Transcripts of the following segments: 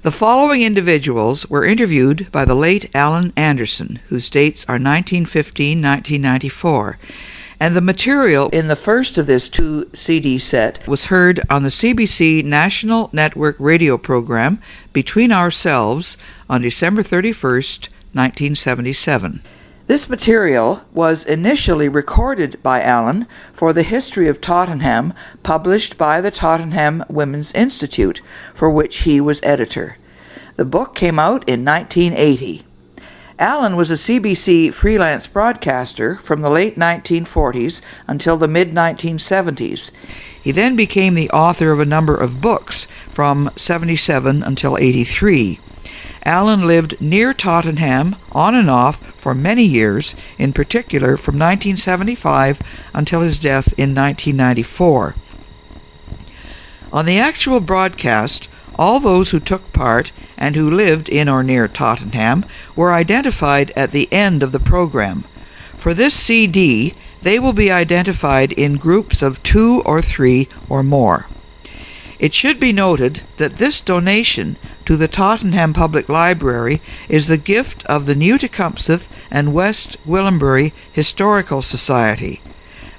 The following individuals were interviewed by the late Alton Anderson, whose dates are 1915-1994, and the material in the first of this 2-CD set was heard on the CBC National Network radio program Between Ourselves on December 31st, 1977. This material was initially recorded by Allen for the History of Tottenham, published by the Tottenham Women's Institute, for which he was editor. The book came out in 1980. Allen was a CBC freelance broadcaster from the late 1940s until the mid-1970s. He then became the author of a number of books from 77 until 83. Allen lived near Tottenham, on and off, for many years, in particular from 1975 until his death in 1994. On the actual broadcast, all those who took part and who lived in or near Tottenham were identified at the end of the program. For this CD, they will be identified in groups of 2 or 3 or more. It should be noted that this donation to the Tottenham Public Library is the gift of the New Tecumseth and West Gwillimbury Historical Society.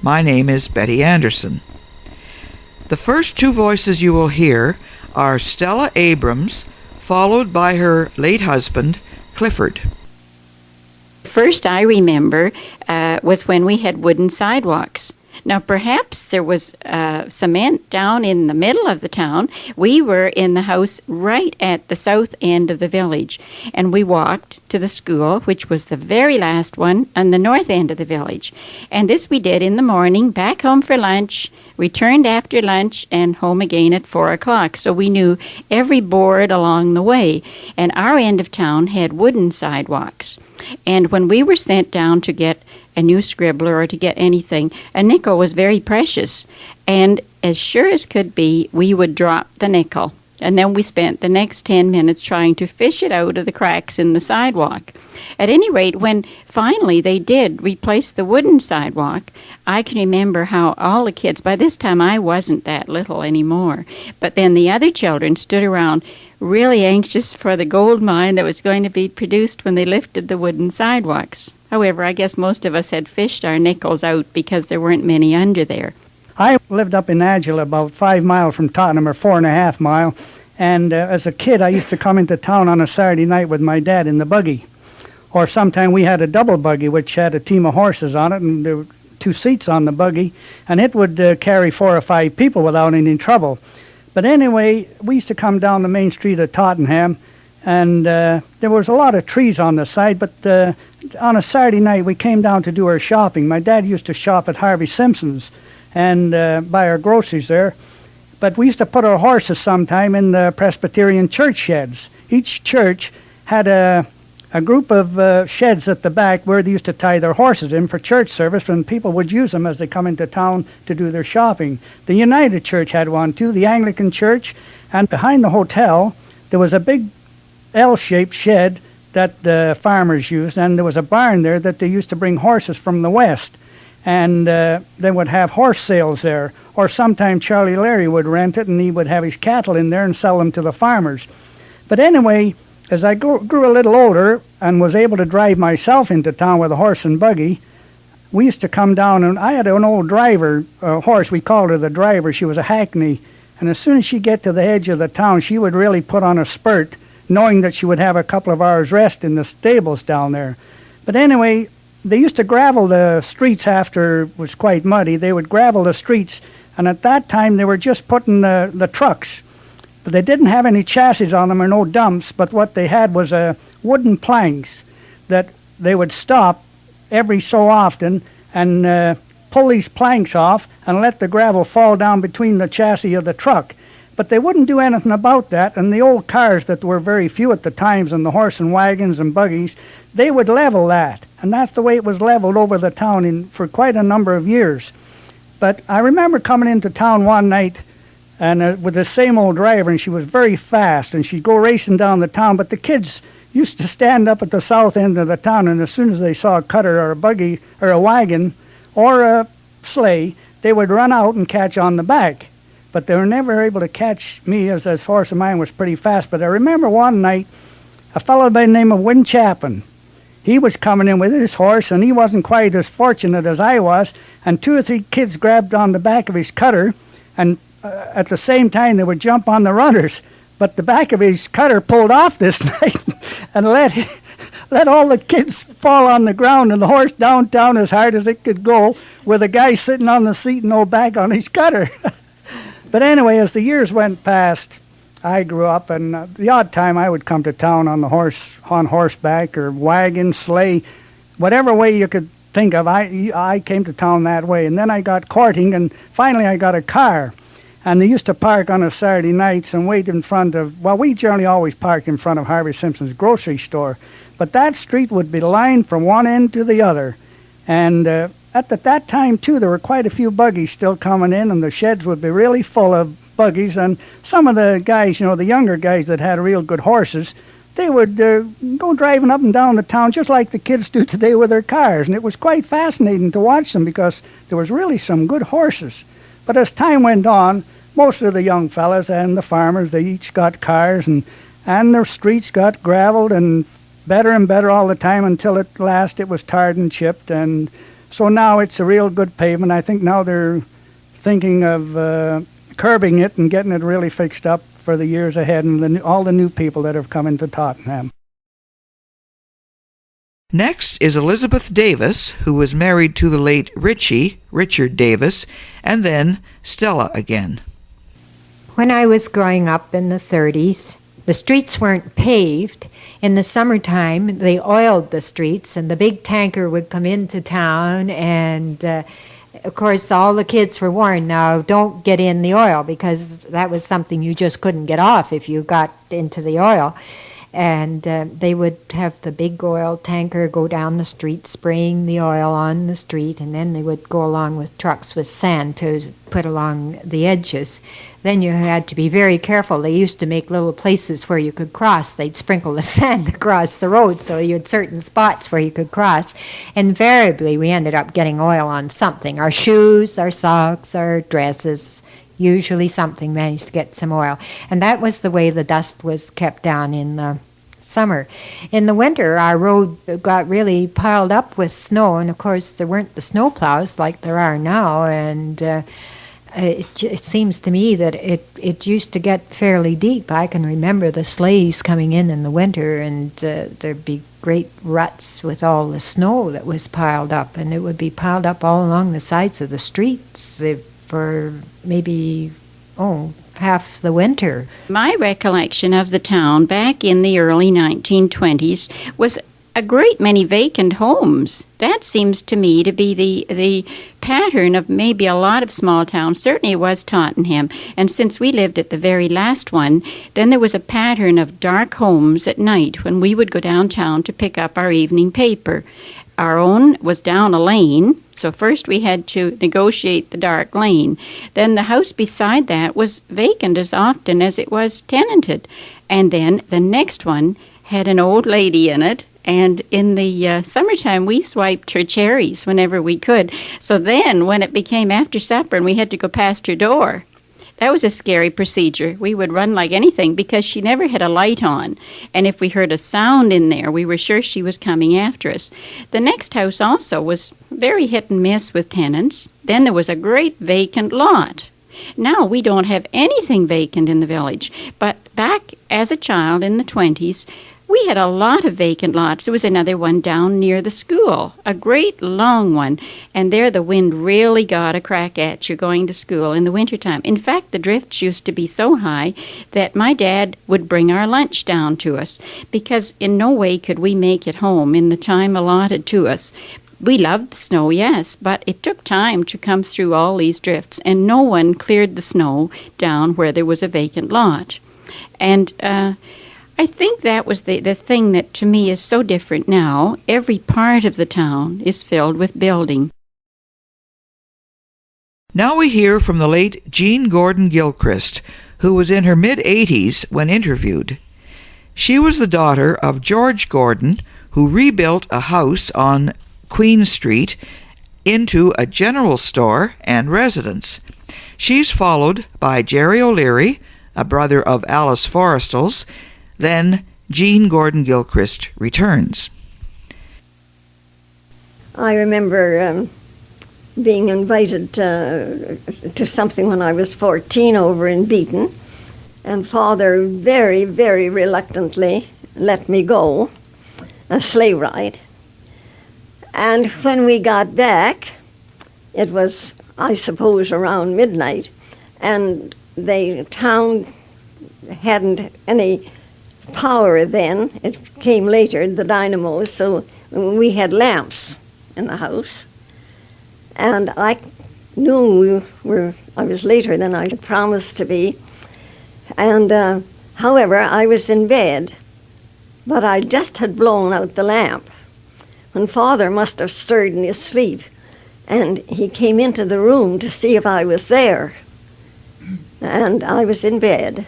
My name is Betty Anderson. The first 2 voices you will hear are Stella Abrams, followed by her late husband, Clifford. First I remember was when we had wooden sidewalks. Now, perhaps there was cement down in the middle of the town. We were in the house right at the south end of the village, and we walked to the school, which was the very last one on the north end of the village. And this we did in the morning, back home for lunch, returned after lunch, and home again at 4 o'clock. So we knew every board along the way. And our end of town had wooden sidewalks. And when we were sent down to get a new scribbler or to get anything, a nickel was very precious. And as sure as could be, we would drop the nickel. And then we spent the next 10 minutes trying to fish it out of the cracks in the sidewalk. At any rate, when finally they did replace the wooden sidewalk, I can remember how all the kids, by this time I wasn't that little anymore, but then the other children stood around really anxious for the gold mine that was going to be produced when they lifted the wooden sidewalks. However, I guess most of us had fished our nickels out because there weren't many under there. I lived up in Agila, about 5 miles from Tottenham, or 4.5 miles, and as a kid I used to come into town on a Saturday night with my dad in the buggy. Or sometime we had a double buggy which had a team of horses on it, and there were 2 seats on the buggy, and it would carry 4 or 5 people without any trouble. But anyway, we used to come down the main street of Tottenham, and there was a lot of trees on the side, but on a Saturday night we came down to do our shopping. My dad used to shop at Harvey Simpson's and buy our groceries there. But we used to put our horses sometime in the Presbyterian church sheds. Each church had a group of sheds at the back where they used to tie their horses in for church service, and people would use them as they come into town to do their shopping. The United Church had one too, the Anglican Church, and behind the hotel there was a big L-shaped shed that the farmers used, and there was a barn there that they used to bring horses from the west, and they would have horse sales there, or sometime Charlie Larry would rent it and he would have his cattle in there and sell them to the farmers. But anyway, as I grew a little older and was able to drive myself into town with a horse and buggy, we used to come down, and I had an old driver, a horse, we called her the driver. She was a hackney, and as soon as she get to the edge of the town, she would really put on a spurt, knowing that she would have a couple of hours rest in the stables down there. But anyway, they used to gravel the streets after it was quite muddy. They would gravel the streets, and at that time they were just putting the trucks. But they didn't have any chassis on them or no dumps, but what they had was wooden planks that they would stop every so often and pull these planks off and let the gravel fall down between the chassis of the truck. But they wouldn't do anything about that, and the old cars that were very few at the times, and the horse and wagons and buggies, they would level that, and that's the way it was leveled over the town for quite a number of years. But I remember coming into town one night and with the same old driver, and she was very fast, and she'd go racing down the town, but the kids used to stand up at the south end of the town, and as soon as they saw a cutter or a buggy or a wagon or a sleigh, they would run out and catch on the back. but they were never able to catch me, as this horse of mine was pretty fast. But I remember one night, a fellow by the name of Win Chapin, he was coming in with his horse, and he wasn't quite as fortunate as I was, and 2 or 3 kids grabbed on the back of his cutter, and at the same time they would jump on the runners. But the back of his cutter pulled off this night and let all the kids fall on the ground, and the horse down as hard as it could go, with a guy sitting on the seat and no back on his cutter. But anyway, as the years went past, I grew up, and the odd time I would come to town on horseback or wagon, sleigh, whatever way you could think of. I came to town that way, and then I got courting, and finally I got a car. And they used to park on a Saturday nights and wait in front of, well, we generally always parked in front of Harvey Simpson's grocery store. But that street would be lined from one end to the other. And at that time, too, there were quite a few buggies still coming in, and the sheds would be really full of buggies. And some of the guys, the younger guys that had real good horses, they would go driving up and down the town just like the kids do today with their cars. And it was quite fascinating to watch them because there was really some good horses. But as time went on, most of the young fellas and the farmers, they each got cars, and their streets got graveled and better all the time until at last it was tarred and chipped. And so now it's a real good pavement. I think now they're thinking of curbing it and getting it really fixed up for the years ahead, and all the new people that have come into Tottenham. Next is Elizabeth Davis, who was married to the late Richard Davis, and then Stella again. When I was growing up in the 30s, the streets weren't paved. In the summertime, they oiled the streets, and the big tanker would come into town, and of course, all the kids were warned, now don't get in the oil, because that was something you just couldn't get off if you got into the oil. And they would have the big oil tanker go down the street spraying the oil on the street, and then they would go along with trucks with sand to put along the edges. Then you had to be very careful. They used to make little places where you could cross. They'd sprinkle the sand across the road, so you had certain spots where you could cross. Invariably, we ended up getting oil on something. Our shoes, our socks, our dresses. Usually something managed to get some oil. And that was the way the dust was kept down in the summer. In the winter, our road got really piled up with snow, and of course there weren't the snow plows like there are now, and it seems to me that it used to get fairly deep. I can remember the sleighs coming in the winter, and there'd be great ruts with all the snow that was piled up, and it would be piled up all along the sides of the streets for maybe, half the winter. My recollection of the town back in the early 1920s was a great many vacant homes. That seems to me to be the pattern of maybe a lot of small towns. Certainly it was Tottenham. And since we lived at the very last one, then there was a pattern of dark homes at night when we would go downtown to pick up our evening paper. Our own was down a lane, so first we had to negotiate the dark lane. Then the house beside that was vacant as often as it was tenanted. And then the next one had an old lady in it, and in the summertime we swiped her cherries whenever we could. So then when it became after supper and we had to go past her door, that was a scary procedure. We would run like anything because she never had a light on. And if we heard a sound in there, we were sure she was coming after us. The next house also was very hit and miss with tenants. Then there was a great vacant lot. Now we don't have anything vacant in the village. But back as a child in the 20s, we had a lot of vacant lots. There was another one down near the school, a great long one, and there the wind really got a crack at you going to school in the wintertime. In fact, the drifts used to be so high that my dad would bring our lunch down to us, because in no way could we make it home in the time allotted to us. We loved the snow, yes, but it took time to come through all these drifts, and no one cleared the snow down where there was a vacant lot. And I think that was the thing that to me is so different now. Every part of the town is filled with building. Now we hear from the late Jean Gordon Gilchrist, who was in her mid-80s when interviewed. She was the daughter of George Gordon, who rebuilt a house on Queen Street into a general store and residence. She's followed by Gerry O'Leary, a brother of Alice Forrestal's. Then Jean Gordon Gilchrist returns. I remember being invited to something when I was 14 over in Beaton, and Father very, very reluctantly let me go, a sleigh ride. And when we got back, it was, I suppose, around midnight, and the town hadn't any power then. It came later, the dynamos, so we had lamps in the house. And I knew I was later than I had promised to be. And however, I was in bed, but I just had blown out the lamp when Father must have stirred in his sleep, and he came into the room to see if I was there. And I was in bed,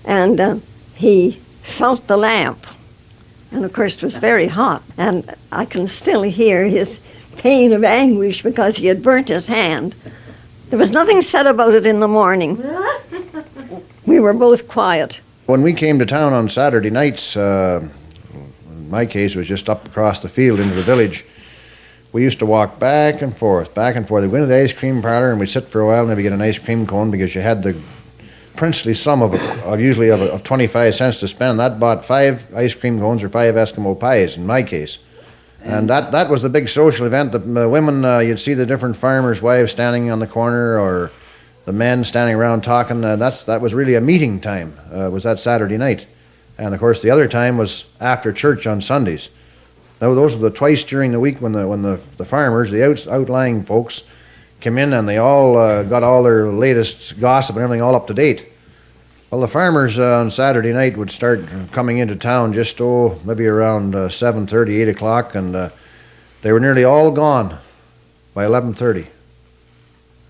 and he felt the lamp, and of course it was very hot, and I can still hear his pain of anguish because he had burnt his hand. There was nothing said about it in the morning. We were both quiet. When we came to town on Saturday nights, in my case it was just up across the field into the village, we used to walk back and forth. We'd go into the ice cream parlor and we'd sit for a while and maybe get an ice cream cone, because you had the princely sum usually of 25 cents to spend. That bought 5 ice cream cones or 5 Eskimo pies in my case. And that was the big social event. The women, you'd see the different farmers' wives standing on the corner, or the men standing around talking. That was really a meeting time, was that Saturday night. And of course the other time was after church on Sundays. Now those were the twice during the week when the farmers, the outlying folks, came in, and they all got all their latest gossip and everything all up to date. Well, the farmers on Saturday night would start coming into town just maybe around 7:30, 8 o'clock, and they were nearly all gone by 11:30,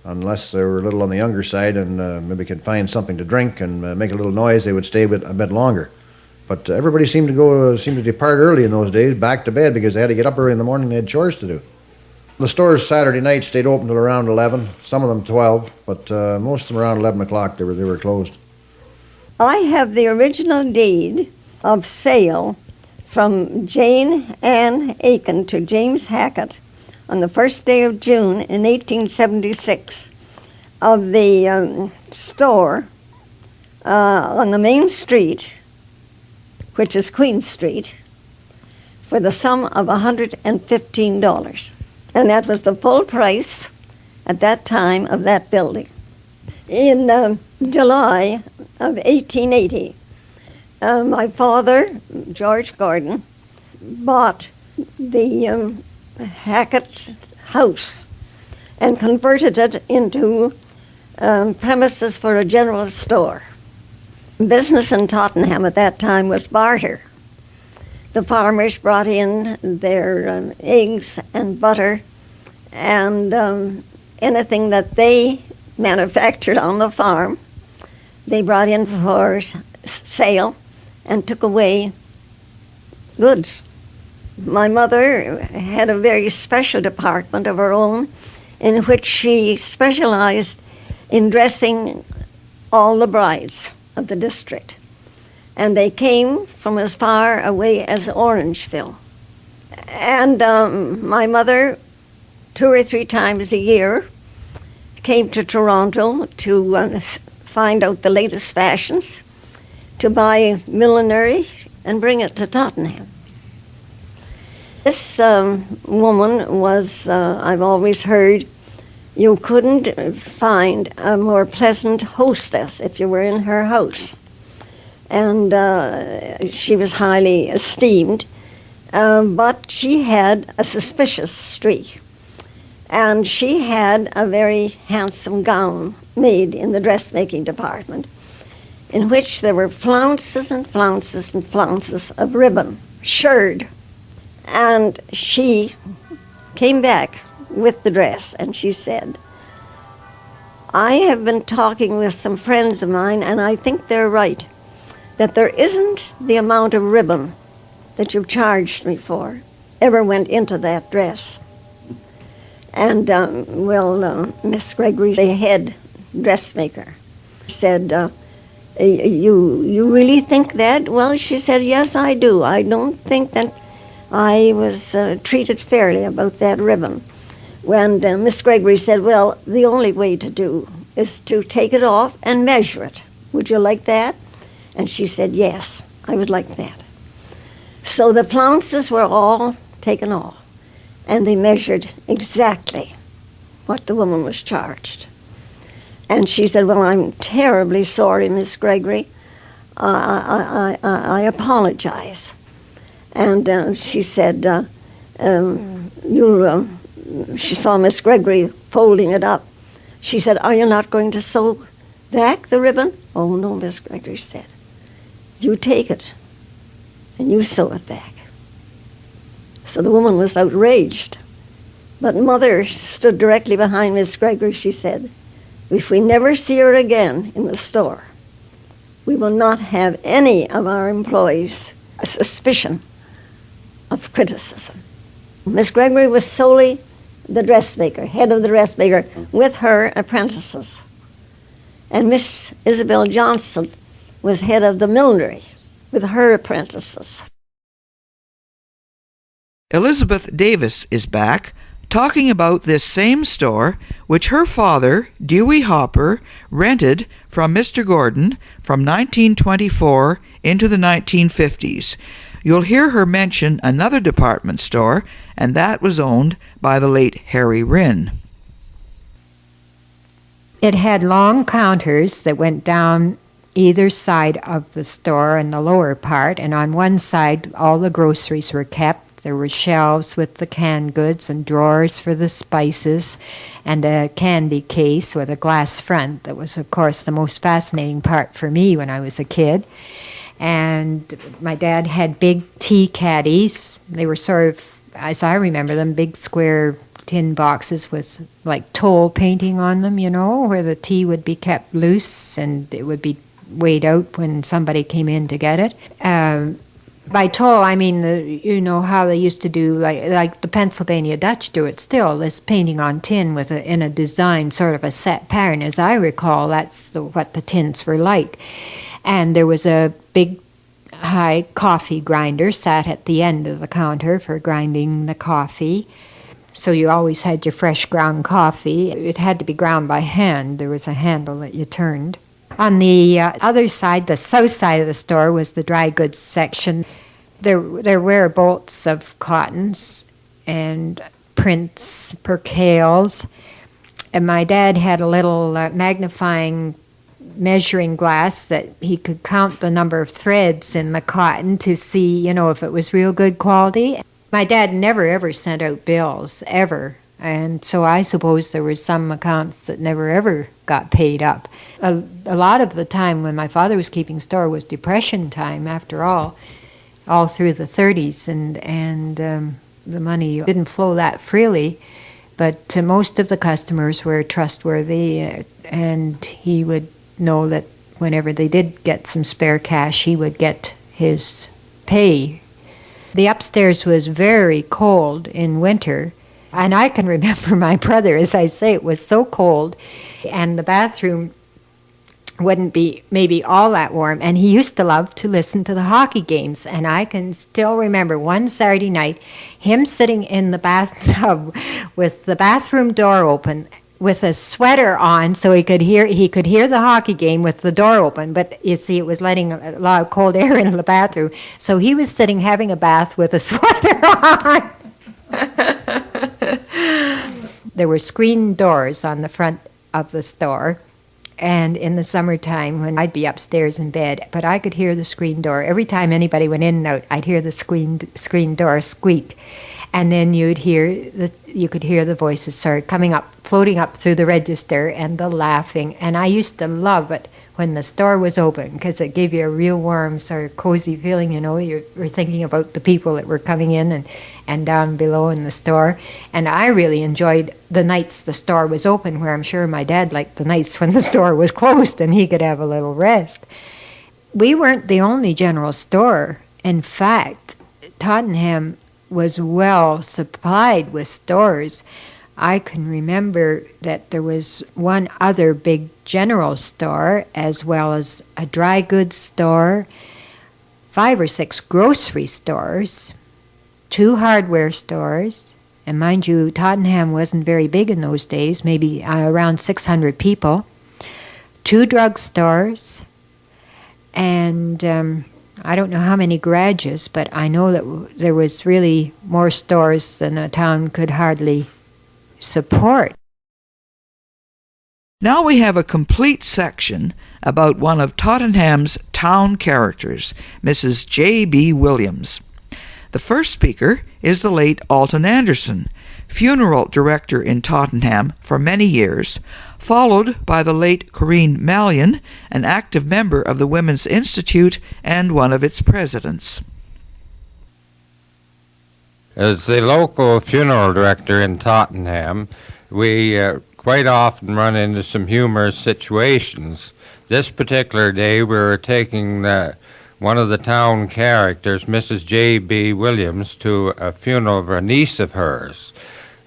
unless they were a little on the younger side and maybe could find something to drink and make a little noise. They would stay a bit longer. But everybody seemed to depart early in those days, back to bed, because they had to get up early in the morning. They had chores to do. The stores Saturday night stayed open till around 11, some of them 12, but most of them around 11 o'clock they were closed. I have the original deed of sale from Jane Ann Aiken to James Hackett on the first day of June in 1876 of the store on the main street, which is Queen Street, for the sum of $115. And that was the full price at that time of that building. In July of 1880, my father, George Gordon, bought the Hackett house and converted it into premises for a general store. Business in Tottenham at that time was barter. The farmers brought in their eggs and butter and anything that they manufactured on the farm, they brought in for sale and took away goods. My mother had a very special department of her own in which she specialized in dressing all the brides of the district. And they came from as far away as Orangeville. And my mother, 2 or 3 times a year, came to Toronto to find out the latest fashions, to buy millinery and bring it to Tottenham. This woman was, I've always heard, you couldn't find a more pleasant hostess if you were in her house. And she was highly esteemed, but she had a suspicious streak. And she had a very handsome gown made in the dressmaking department, in which there were flounces and flounces and flounces of ribbon, shirred. And she came back with the dress, and she said, I have been talking with some friends of mine, and I think they're right, that there isn't the amount of ribbon that you've charged me for ever went into that dress. And, Miss Gregory, the head dressmaker. Said, you really think that? Well, she said, yes, I do. I don't think that I was treated fairly about that ribbon. When Miss Gregory said, well, the only way to do is to take it off and measure it. Would you like that? And she said, yes, I would like that. So the flounces were all taken off, and they measured exactly what the woman was charged. And she said, well, I'm terribly sorry, Miss Gregory. I apologize. And she said, she saw Miss Gregory folding it up. She said, are you not going to sew back the ribbon? Oh, no, Miss Gregory said. You take it and you sew it back. So the woman was outraged. But Mother stood directly behind Miss Gregory. She said, if we never see her again in the store, we will not have any of our employees a suspicion of criticism. Miss Gregory was solely the dressmaker, head of the dressmaker, with her apprentices. And Miss Isabel Johnson was head of the millinery with her apprentices. Elizabeth Davis is back, talking about this same store which her father, Dewey Hopper, rented from Mr. Gordon from 1924 into the 1950s. You'll hear her mention another department store, and that was owned by the late Harry Rinn. It had long counters that went down either side of the store in the lower part, and on one side all the groceries were kept. There were shelves with the canned goods and drawers for the spices and a candy case with a glass front. That was, of course, the most fascinating part for me when I was a kid. And my dad had big tea caddies. They were sort of, as I remember them, big square tin boxes with like toll painting on them, you know, where the tea would be kept loose and it would be weighed out when somebody came in to get it. By toll, I mean, you know how they used to do, like the Pennsylvania Dutch do it still, this painting on tin with in a design, sort of a set pattern. As I recall, that's what the tins were like. And there was a big high coffee grinder sat at the end of the counter for grinding the coffee. So you always had your fresh ground coffee. It had to be ground by hand. There was a handle that you turned. On the other side, the south side of the store, was the dry goods section. There were bolts of cottons and prints, percales. And my dad had a little magnifying measuring glass that he could count the number of threads in the cotton to see, you know, if it was real good quality. My dad never ever sent out bills, ever. And so I suppose there were some accounts that never ever got paid up. A lot of the time when my father was keeping store was Depression time, after all through the 30s, and the money didn't flow that freely. But most of the customers were trustworthy, and he would know that whenever they did get some spare cash, he would get his pay. The upstairs was very cold in winter. And I can remember my brother, as I say, it was so cold, and the bathroom wouldn't be maybe all that warm, and he used to love to listen to the hockey games. And I can still remember one Saturday night, him sitting in the bathtub with the bathroom door open, with a sweater on, so he could hear the hockey game with the door open. But you see, it was letting a lot of cold air into the bathroom, so he was sitting having a bath with a sweater on. There were screen doors on the front of the store, and in the summertime when I'd be upstairs in bed, but I could hear the screen door. Every time anybody went in and out, I'd hear the screen door squeak, and then you could hear the voices start coming up, floating up through the register, and the laughing. And I used to love it when the store was open, because it gave you a real warm, sort of cozy feeling, you know. You were thinking about the people that were coming in and down below in the store. And I really enjoyed the nights the store was open, where I'm sure my dad liked the nights when the store was closed and he could have a little rest. We weren't the only general store. In fact, Tottenham was well supplied with stores. I can remember that there was one other big general store, as well as a dry goods store, 5 or 6 grocery stores, 2 hardware stores, and mind you, Tottenham wasn't very big in those days, maybe around 600 people, 2 drugstores, and I don't know how many garages, but I know that there was really more stores than a town could hardly support. Now we have a complete section about one of Tottenham's town characters, Mrs. J.B. Williams. The first speaker is the late Alton Anderson, funeral director in Tottenham for many years, followed by the late Corinne Mallion, an active member of the Women's Institute and one of its presidents. As the local funeral director in Tottenham, we quite often run into some humorous situations. This particular day we were taking one of the town characters, Mrs. J.B. Williams, to a funeral of a niece of hers.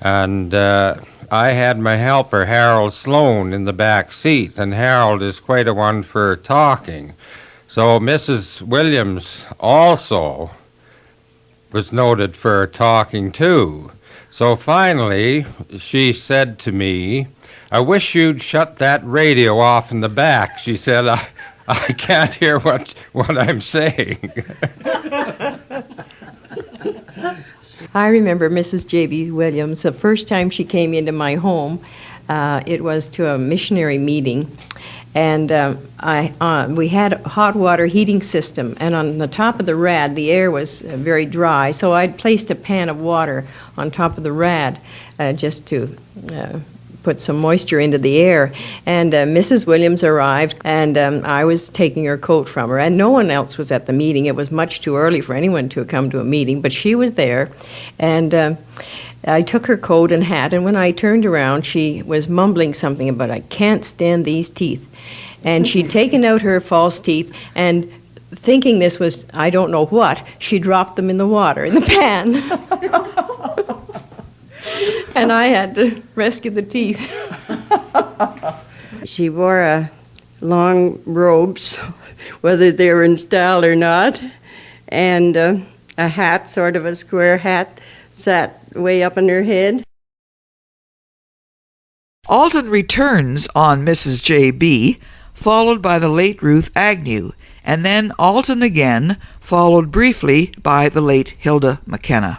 And I had my helper, Harold Sloan, in the back seat, and Harold is quite a one for talking. So Mrs. Williams also was noted for talking too. So finally, she said to me, "I wish you'd shut that radio off in the back." She said, I can't hear what I'm saying. I remember Mrs. J.B. Williams, the first time she came into my home, it was to a missionary meeting, and we had a hot water heating system, and on the top of the rad, the air was very dry, so I'd placed a pan of water on top of the rad just to put some moisture into the air. And Mrs. Williams arrived, and I was taking her coat from her, and no one else was at the meeting. It was much too early for anyone to come to a meeting, but she was there, and I took her coat and hat, and when I turned around, she was mumbling something about, "I can't stand these teeth." And she'd taken out her false teeth, and thinking this was I don't know what, she dropped them in the water, in the pan. And I had to rescue the teeth. She wore long robes, whether they were in style or not, and a hat, sort of a square hat, sat way up on her head. Alton returns on Mrs. J.B., followed by the late Ruth Agnew, and then Alton again, followed briefly by the late Hilda McKenna.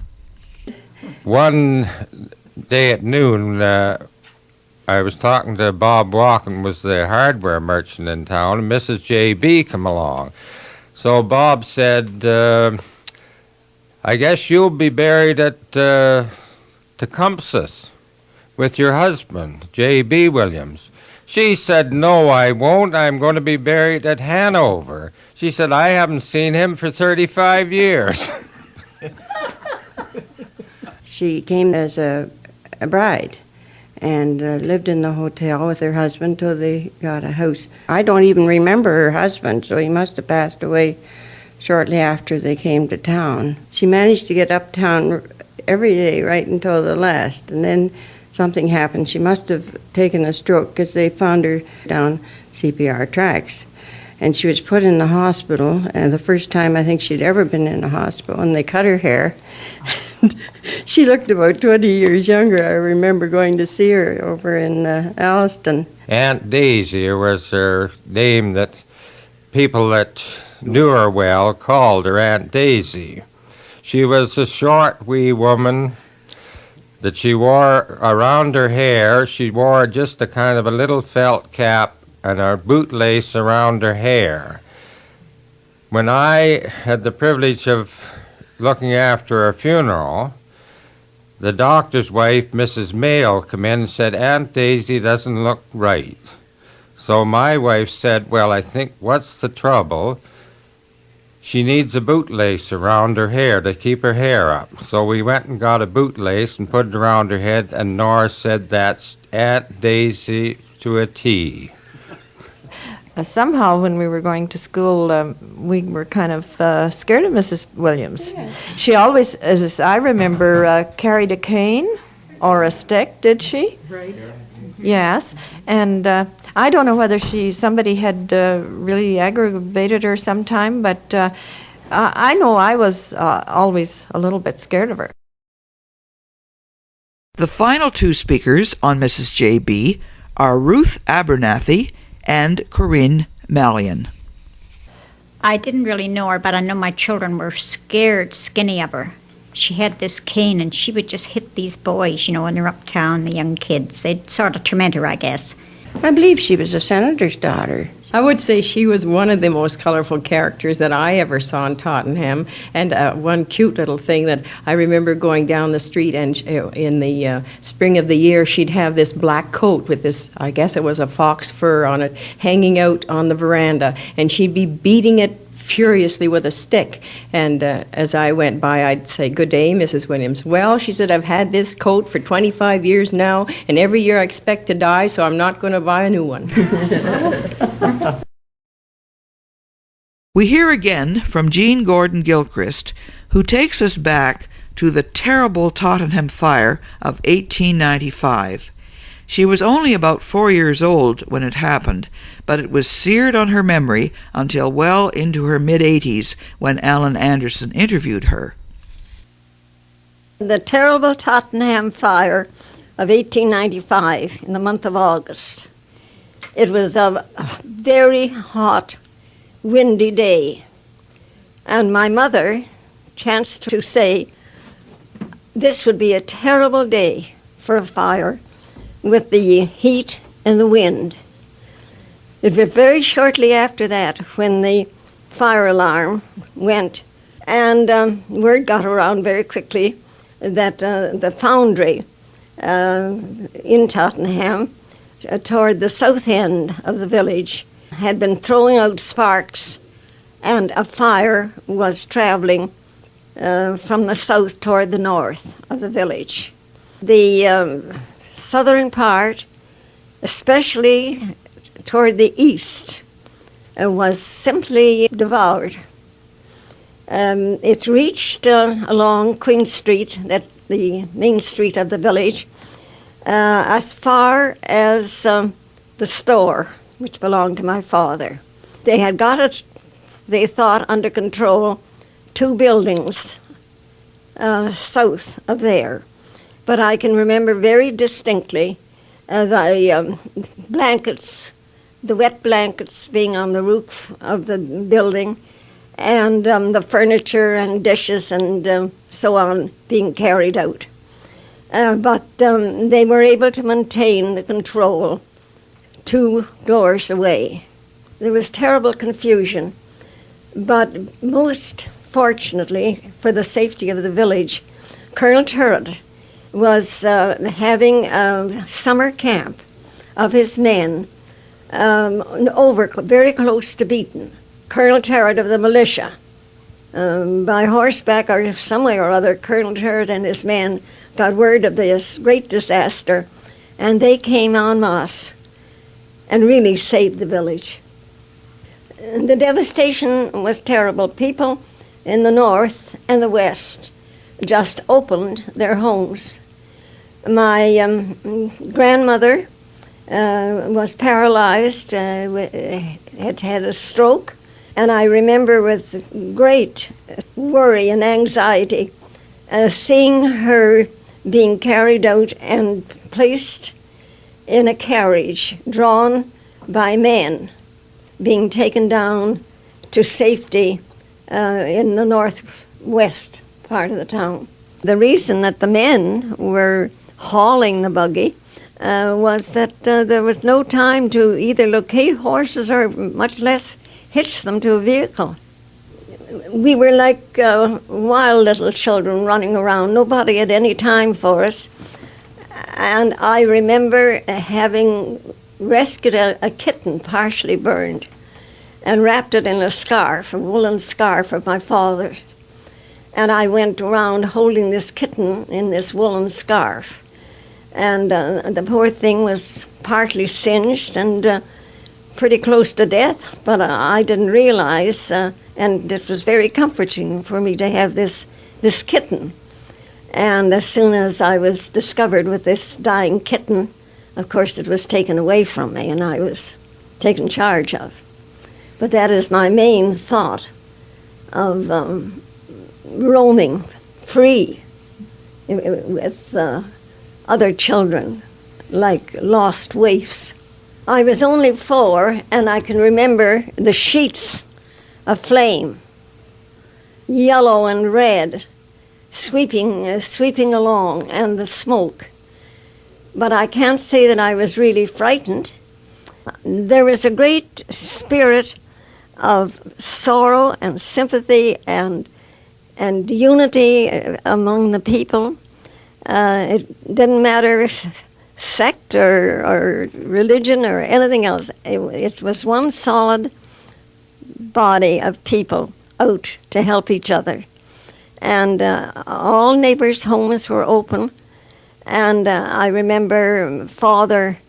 One day at noon, I was talking to Bob Walken, was the hardware merchant in town, and Mrs. J.B. come along. So Bob said, "I guess you'll be buried at Tecumseh with your husband, J.B. Williams." She said, "No, I won't. I'm going to be buried at Hanover." She said, "I haven't seen him for 35 years. She came as a bride and lived in the hotel with her husband till they got a house. I don't even remember her husband, so he must have passed away shortly after they came to town. She managed to get uptown every day right until the last, and then something happened. She must have taken a stroke because they found her down CPR tracks. And she was put in the hospital, and the first time I think she'd ever been in a hospital, and they cut her hair. She looked about 20 years younger. I remember going to see her over in Alliston. Aunt Daisy was her name that people that knew her well called her Aunt Daisy. She was a short, wee woman that she wore around her hair. She wore just a kind of a little felt cap and a bootlace around her hair. When I had the privilege of looking after her funeral, the doctor's wife, Mrs. Mayle, came in and said, "Aunt Daisy doesn't look right." So my wife said, "Well, I think, what's the trouble? She needs a bootlace around her hair to keep her hair up." So we went and got a bootlace and put it around her head, and Nora said, "That's Aunt Daisy to a T." Somehow, when we were going to school, we were kind of scared of Mrs. Williams. She always, as I remember, carried a cane or a stick, did she? Right. Yes, and I don't know whether somebody had really aggravated her sometime, but I know I was always a little bit scared of her. The final two speakers on Mrs. J.B. are Ruth Abernethy and Corinne Mallion. I didn't really know her, but I know my children were scared skinny of her. She had this cane, and she would just hit these boys, when they're uptown, the young kids. They'd sort of torment her, I guess. I believe she was a senator's daughter. I would say she was one of the most colorful characters that I ever saw in Tottenham. And one cute little thing that I remember going down the street, and in the spring of the year, she'd have this black coat with this, I guess it was a fox fur on it, hanging out on the veranda. And she'd be beating it furiously with a stick. And as I went by, I'd say, "Good day, Mrs. Williams." "Well," she said, "I've had this coat for 25 years now, and every year I expect to die, so I'm not going to buy a new one." We hear again from Jean Gordon Gilchrist, who takes us back to the terrible Tottenham fire of 1895. She was only about 4 years old when it happened, but it was seared on her memory until well into her mid-80s when Alton Anderson interviewed her. The terrible Tottenham fire of 1895 in the month of August. It was a very hot, windy day, and my mother chanced to say this would be a terrible day for a fire with the heat and the wind. It was very shortly after that when the fire alarm went, and word got around very quickly that the foundry in Tottenham, toward the south end of the village, had been throwing out sparks, and a fire was traveling from the south toward the north of the village. The southern part, especially toward the east, was simply devoured. It reached along Queen Street, that the main street of the village, as far as the store, which belonged to my father. They had got it, they thought, under control, 2 buildings south of there. But I can remember very distinctly the blankets, the wet blankets being on the roof of the building, and the furniture and dishes and so on being carried out. But they were able to maintain the control 2 doors away. There was terrible confusion, but most fortunately for the safety of the village, Colonel Turret was having a summer camp of his men over very close to Beaton. Colonel Turret of the militia. By horseback or some way or other, Colonel Turret and his men got word of this great disaster, and they came en masse and really saved the village. The devastation was terrible. People in the north and the west just opened their homes. My grandmother was paralyzed, had had a stroke, and I remember with great worry and anxiety seeing her being carried out and placed in a carriage drawn by men, being taken down to safety in the northwest part of the town. The reason that the men were hauling the buggy was that there was no time to either locate horses or much less hitch them to a vehicle. We were like wild little children running around. Nobody had any time for us. And I remember having rescued a kitten partially burned and wrapped it in a scarf, a woolen scarf of my father's. And I went around holding this kitten in this woolen scarf. And the poor thing was partly singed and pretty close to death, but I didn't realize, and it was very comforting for me to have this kitten. And as soon as I was discovered with this dying kitten, of course it was taken away from me and I was taken charge of. But that is my main thought of roaming free with other children, like lost waifs. I was only 4, and I can remember the sheets of flame, yellow and red, sweeping along, and the smoke. But I can't say that I was really frightened. There was a great spirit of sorrow and sympathy and unity among the people. It didn't matter sect or religion or anything else. It was one solid body of people out to help each other. And all neighbors' homes were open. And I remember Father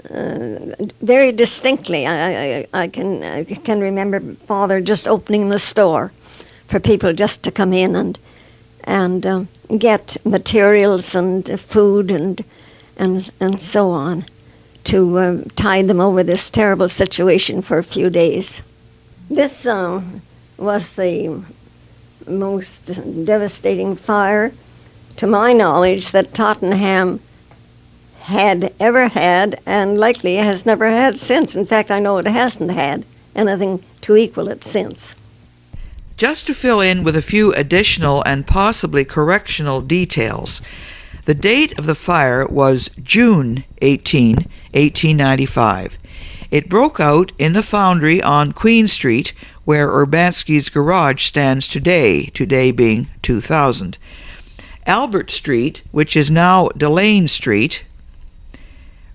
very distinctly. I can remember Father just opening the store for people just to come in and get materials and food and so on to tide them over this terrible situation for a few days. This was the most devastating fire, to my knowledge, that Tottenham had ever had, and likely has never had since. In fact, I know it hasn't had anything to equal it since. Just to fill in with a few additional and possibly correctional details, the date of the fire was June 18, 1895. It broke out in the foundry on Queen Street, where Urbanski's garage stands today being 2000. Albert Street, which is now Delane Street,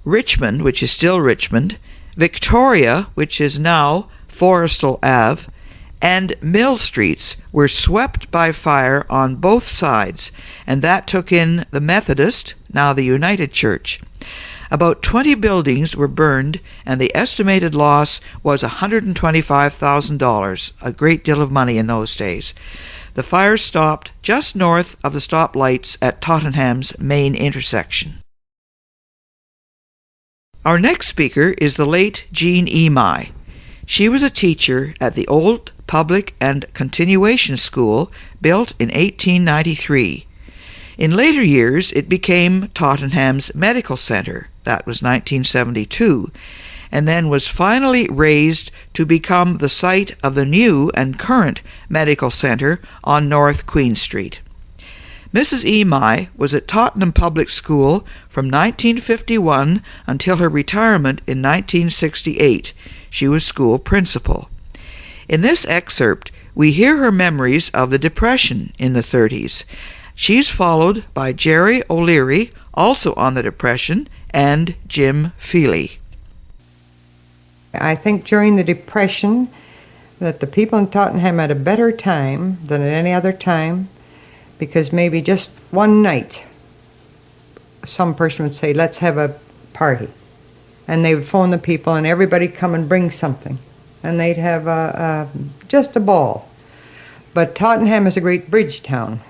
Richmond, which is still Richmond, Victoria, which is now Forrestal Ave, and Mill Streets were swept by fire on both sides, and that took in the Methodist, now the United Church. About 20 buildings were burned, and the estimated loss was $125,000, a great deal of money in those days. The fire stopped just north of the stop lights at Tottenham's main intersection. Our next speaker is the late Jean Emigh. She was a teacher at the Old Public and Continuation School, built in 1893. In later years, it became Tottenham's Medical Center. That was 1972, and then was finally raised to become the site of the new and current Medical Center on North Queen Street. Mrs. Emigh was at Tottenham Public School from 1951 until her retirement in 1968. She was school principal. In this excerpt, we hear her memories of the Depression in the 30s. She's followed by Gerry O'Leary, also on the Depression, and Jim Feheley. I think during the Depression that the people in Tottenham had a better time than at any other time, because maybe just one night some person would say, let's have a party. And they would phone the people and everybody'd come and bring something. And they'd have just a ball. But Tottenham is a great bridge town.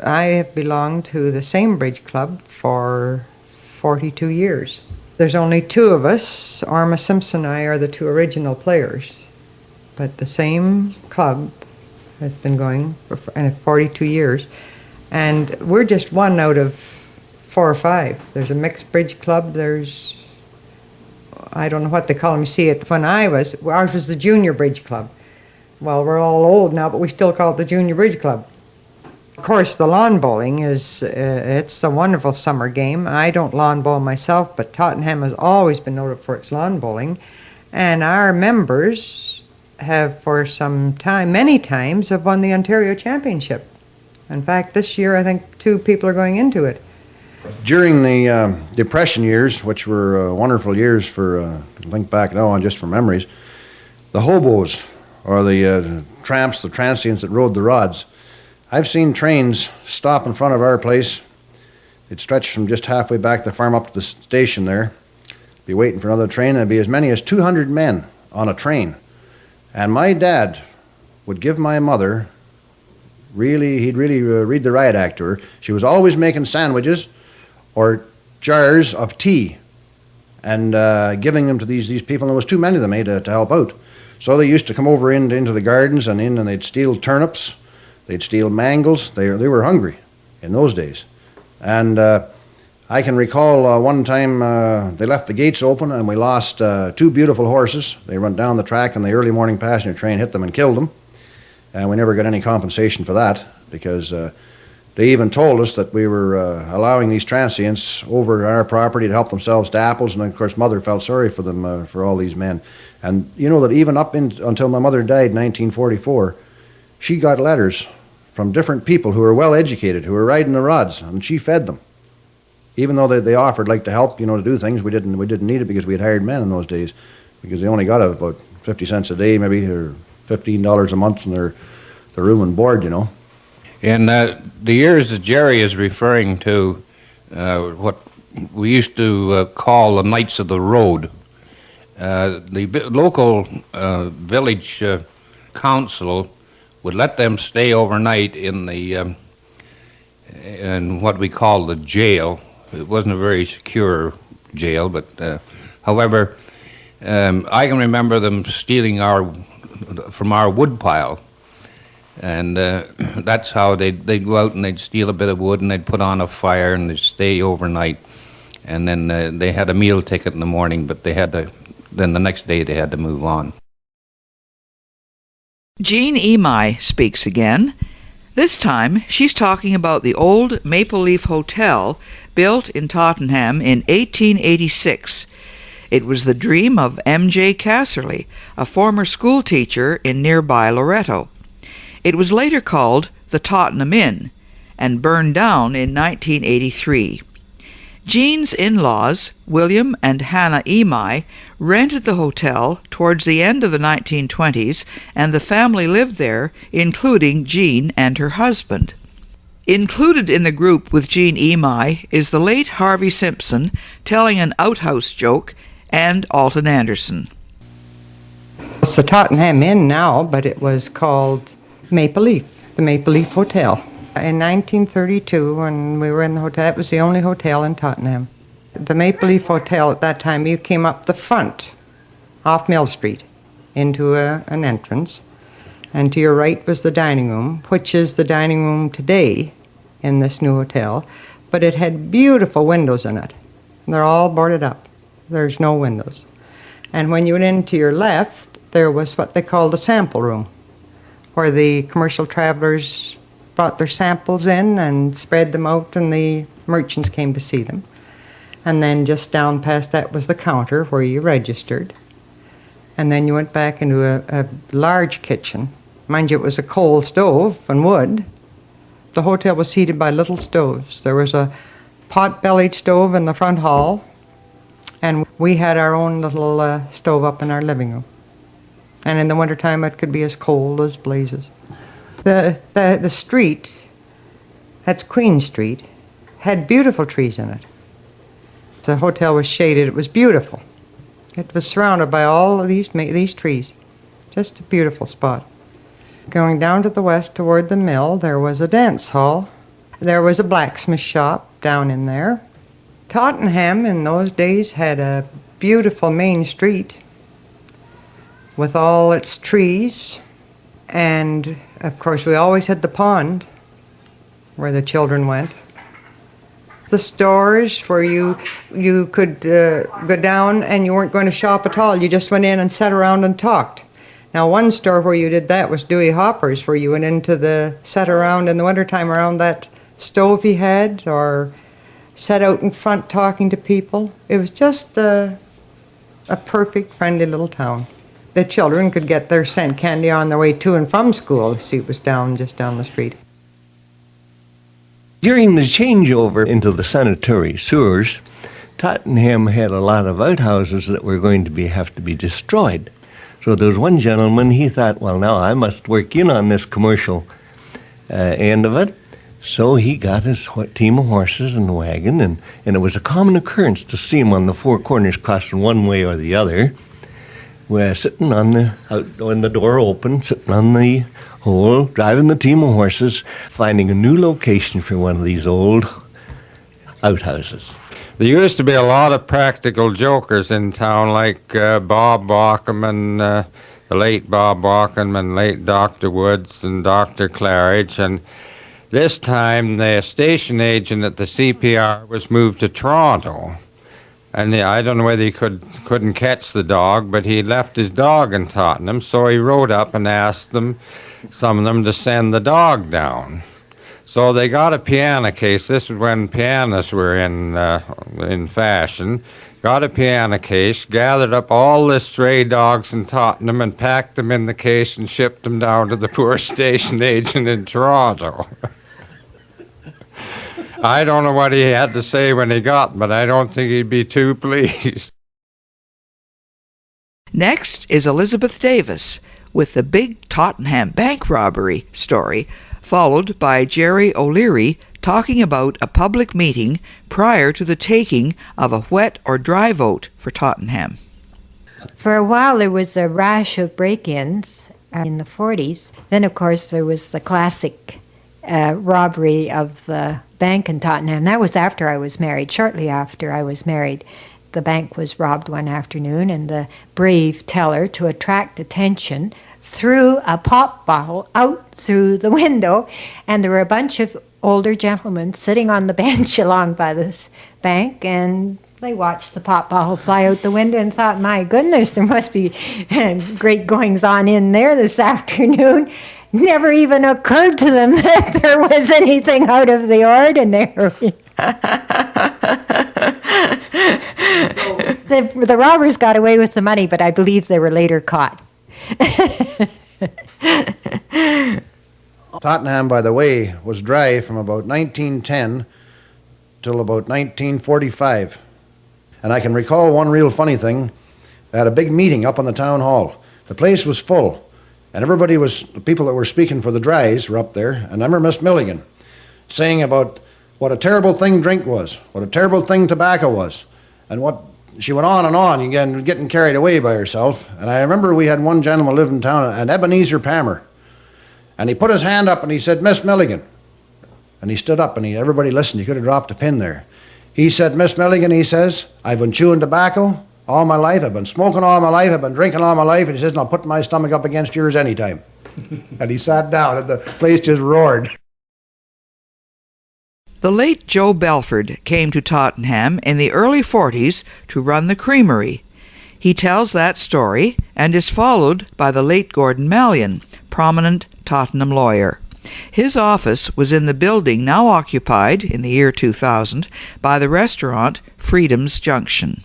I have belonged to the same bridge club for 42 years. There's only 2 of us. Harvey Simpson and I are the 2 original players. But the same club has been going for 42 years. And we're just one out of 4 or 5. There's a mixed bridge club. There's, I don't know what they call them. You see, ours was the junior bridge club. Well, we're all old now, but we still call it the junior bridge club. Of course, the lawn bowling it's a wonderful summer game. I don't lawn bowl myself, but Tottenham has always been noted for its lawn bowling. And our members have for some time, many times, have won the Ontario Championship. In fact, this year I think 2 people are going into it. During the Depression years, which were wonderful years for, link back now on just for memories, the hobos, or the tramps, the transients that rode the rods, I've seen trains stop in front of our place. It'd stretch from just halfway back the farm up to the station there, be waiting for another train, and there'd be as many as 200 men on a train. And my dad would give my mother he'd really read the riot act to her. She was always making sandwiches or jars of tea and giving them to these people, and there was too many of them to help out. So they used to come over into the gardens and they'd steal turnips, they'd steal mangels. They were hungry in those days. And I can recall one time they left the gates open and we lost 2 beautiful horses. They went down the track and the early morning passenger train hit them and killed them. And we never got any compensation for that because they even told us that we were allowing these transients over our property to help themselves to apples. And of course, Mother felt sorry for them, for all these men. And you know that even until my mother died in 1944, she got letters from different people who were well educated, who were riding the rods, and she fed them. Even though they offered to help, to do things, we didn't need it because we had hired men in those days, because they only got about 50 cents a day, maybe, or $15 a month in their room and board, In the years that Gerry is referring to, what we used to call the Knights of the Road, the local village council would let them stay overnight in what we call the jail. It wasn't a very secure jail, but however, I can remember them stealing from our wood pile, and that's how they'd go out and they'd steal a bit of wood and they'd put on a fire and they'd stay overnight, and then they had a meal ticket in the morning, but then the next day they had to move on. Jean Emigh speaks again. This time, she's talking about the old Maple Leaf Hotel built in Tottenham in 1886. It was the dream of M.J. Casserly, a former school teacher in nearby Loretto. It was later called the Tottenham Inn and burned down in 1983. Jean's in-laws, William and Hannah Emigh, rented the hotel towards the end of the 1920s, and the family lived there, including Jean and her husband. Included in the group with Jean Emigh is the late Harvey Simpson telling an outhouse joke, and Alton Anderson. It's the Tottenham Inn now, but it was called Maple Leaf, the Maple Leaf Hotel. In 1932, when we were in the hotel, it was the only hotel in Tottenham. The Maple Leaf Hotel at that time, you came up the front, off Mill Street, into an entrance, and to your right was the dining room, which is the dining room today in this new hotel, but it had beautiful windows in it. They're all boarded up. There's no windows. And when you went in to your left, there was what they call the sample room, where the commercial travelers brought their samples in and spread them out, and the merchants came to see them. And then just down past that was the counter where you registered. And then you went back into a large kitchen. Mind you, it was a coal stove and wood. The hotel was heated by little stoves. There was a pot-bellied stove in the front hall, and we had our own little stove up in our living room. And in the wintertime, it could be as cold as blazes. The street, that's Queen Street, had beautiful trees in it. The hotel was shaded. It was beautiful. It was surrounded by all of these trees. Just a beautiful spot. Going down to the west toward the mill, there was a dance hall. There was a blacksmith shop down in there. Tottenham in those days had a beautiful main street with all its trees. And, of course, we always had the pond where the children went. The stores where you could go down and you weren't going to shop at all. You just went in and sat around and talked. Now, one store where you did that was Dewey Hopper's, where you went sat around in the wintertime around that stove he had, or sat out in front talking to people. It was just a perfect, friendly little town. The children could get their cent candy on their way to and from school. See, it was just down the street. During the changeover into the sanitary sewers, Tottenham had a lot of outhouses that were going to have to be destroyed. So there was one gentleman, he thought, well, now I must work in on this commercial end of it. So he got his team of horses and the wagon, and it was a common occurrence to see him on the four corners crossing one way or the other. We're sitting on when the door opened, sitting on the hole, driving the team of horses, finding a new location for one of these old outhouses. There used to be a lot of practical jokers in town, like Bob Walkerman, the late Bob Walkerman, late Dr. Woods, and Dr. Claridge. And this time, the station agent at the CPR was moved to Toronto. And I don't know whether he couldn't catch the dog, but he left his dog in Tottenham, so he rode up and asked them, some of them, to send the dog down. So they got a piano case. This was when pianos were in fashion. Got a piano case, gathered up all the stray dogs in Tottenham and packed them in the case and shipped them down to the poor station agent in Toronto. I don't know what he had to say when he got them, but I don't think he'd be too pleased. Next is Elizabeth Davis with the big Tottenham bank robbery story, followed by Gerry O'Leary talking about a public meeting prior to the taking of a wet or dry vote for Tottenham. For a while there was a rash of break-ins in the 40s. Then, of course, there was the classic robbery of the bank in Tottenham. That was after I was married, shortly after I was married. The bank was robbed one afternoon, and the brave teller, to attract attention, threw a pop bottle out through the window, and there were a bunch of older gentlemen sitting on the bench along by this bank, and they watched the pop bottle fly out the window and thought, my goodness, there must be great goings-on in there this afternoon. Never even occurred to them that there was anything out of the ordinary. The robbers got away with the money, but I believe they were later caught. Tottenham, by the way, was dry from about 1910 till about 1945. And I can recall one real funny thing. They had a big meeting up on the town hall. The place was full, and the people that were speaking for the dries were up there, and I remember Miss Milligan saying about what a terrible thing drink was, what a terrible thing tobacco was, and what she went on and on, again, getting carried away by herself. And I remember we had one gentleman live in town, an Ebenezer Palmer, and he put his hand up and he said, Miss Milligan. And he stood up and everybody listened. He could have dropped a pin there. He said, Miss Milligan, he says, I've been chewing tobacco all my life. I've been smoking all my life. I've been drinking all my life. And he says, and I'll put my stomach up against yours anytime. And he sat down and the place just roared. The late Joe Belford came to Tottenham in the early 40s to run the Creamery. He tells that story and is followed by the late Gordon Mallion, prominent Tottenham lawyer. His office was in the building now occupied, in the year 2000, by the restaurant Freedom's Junction.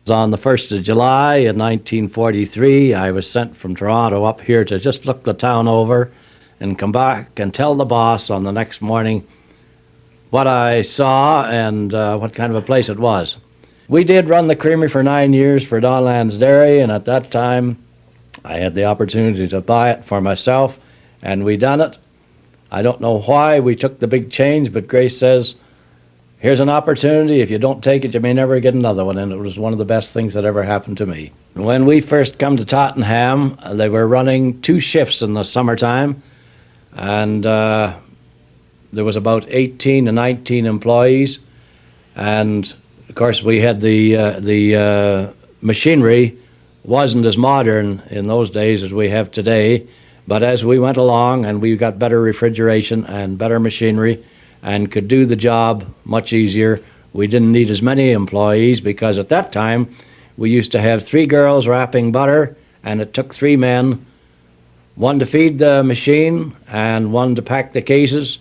On the 1st of July in 1943, I was sent from Toronto up here to just look the town over and come back and tell the boss on the next morning what I saw and what kind of a place it was. We did run the Creamery for 9 years for Donlands Dairy, and at that time I had the opportunity to buy it for myself, and we done it. I don't know why we took the big change, but Grace says, here's an opportunity. If you don't take it, you may never get another one, and it was one of the best things that ever happened to me. When we first come to Tottenham, they were running 2 shifts in the summertime, and there was about 18 to 19 employees, and of course we had the machinery wasn't as modern in those days as we have today, but as we went along and we got better refrigeration and better machinery and could do the job much easier, we didn't need as many employees, because at that time we used to have 3 girls wrapping butter, and it took 3 men, 1 to feed the machine and 1 to pack the cases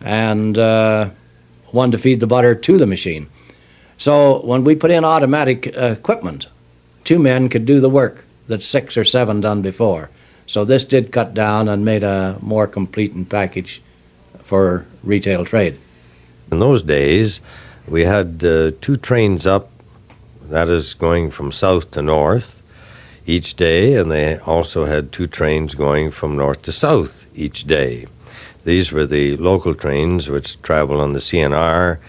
and 1 to feed the butter to the machine. So when we put in automatic equipment, 2 men could do the work that 6 or 7 done before. So this did cut down and made a more complete package for retail trade. In those days, we had 2 trains up, that is going from south to north each day, and they also had 2 trains going from north to south each day. These were the local trains which travel on the CNR.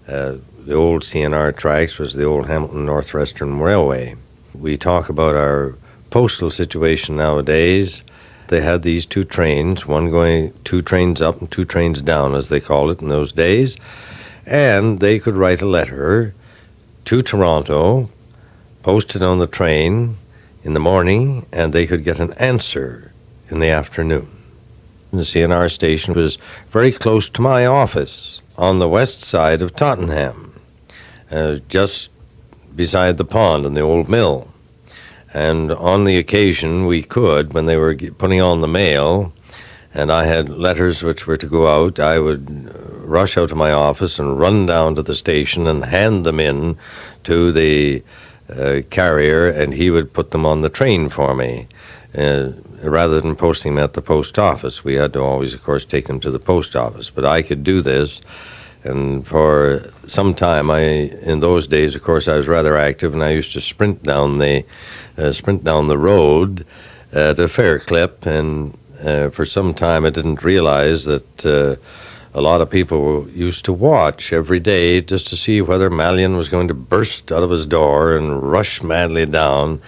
The old CNR tracks was the old Hamilton Northwestern Railway. We talk about our postal situation nowadays. They had these two trains, two trains up and two trains down, as they called it in those days, and they could write a letter to Toronto, post it on the train in the morning, and they could get an answer in the afternoon. The CNR station was very close to my office on the west side of Tottenham, just beside the pond and the old mill. And on the occasion we could, when they were putting on the mail, and I had letters which were to go out, I would rush out to my office and run down to the station and hand them in to the carrier, and he would put them on the train for me. Rather than posting them at the post office. We had to always, of course, take them to the post office. But I could do this, and for some time, in those days, of course, I was rather active, and I used to sprint down the road at a fair clip, and for some time I didn't realize that a lot of people used to watch every day just to see whether Mallion was going to burst out of his door and rush madly down.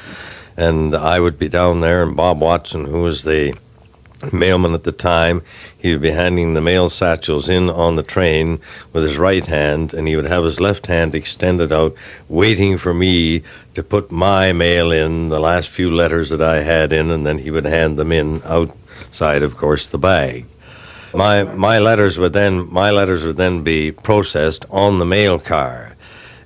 And I would be down there, and Bob Watson, who was the mailman at the time, he would be handing the mail satchels in on the train with his right hand, and he would have his left hand extended out, waiting for me to put my mail in, the last few letters that I had in, and then he would hand them in outside, of course, the bag. My letters would then be processed on the mail car.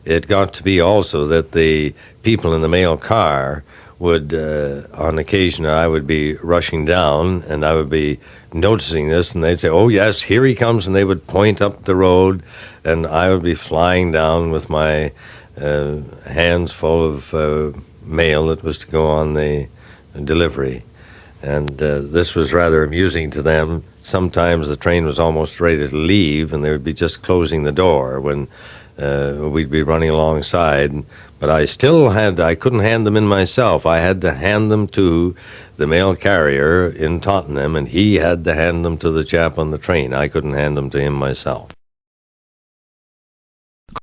It got to be also that the people in the mail car would, on occasion, I would be rushing down, and I would be noticing this, and they'd say, "Oh yes, here he comes," and they would point up the road, and I would be flying down with my hands full of mail that was to go on the delivery. And this was rather amusing to them. Sometimes the train was almost ready to leave, and they would be just closing the door when we'd be running alongside. But I couldn't hand them in myself. I had to hand them to the mail carrier in Tottenham, and he had to hand them to the chap on the train. I couldn't hand them to him myself.